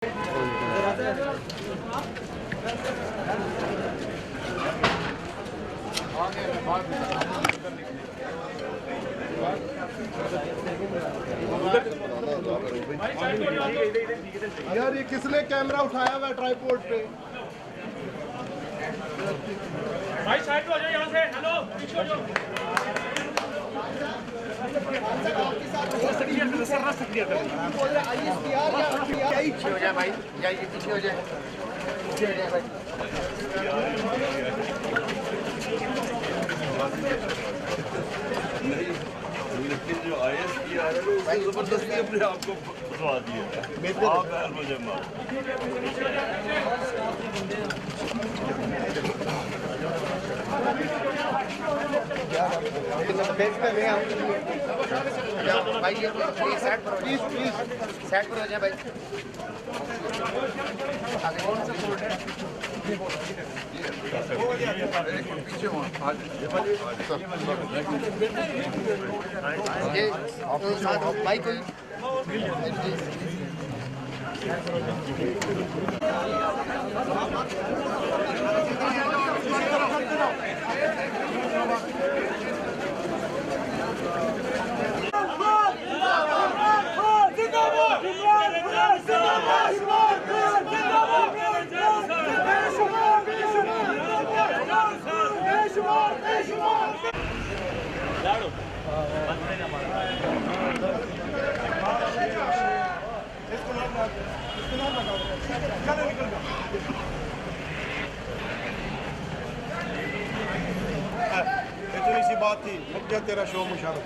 यार ये किसने कैमरा उठाया हुआ है ट्राइपॉड पे? भाई साइड हो जाओ यहाँ से। हेलो पीछे हो जाओ। पीछे हो जाए भाई, जाइए पीछे हो जाए, पीछे हो जाए भाई। लेकिन जो IS की आ रहा है वो जबरदस्ती अपने आप को फंसवा दिया। आप मुझे मार भाई ये साइड पर प्लीज साइड पर हो जाए भाई। ये भाई कोई इतनी सी बात थी, मुझे तेरा शो मुशारफ।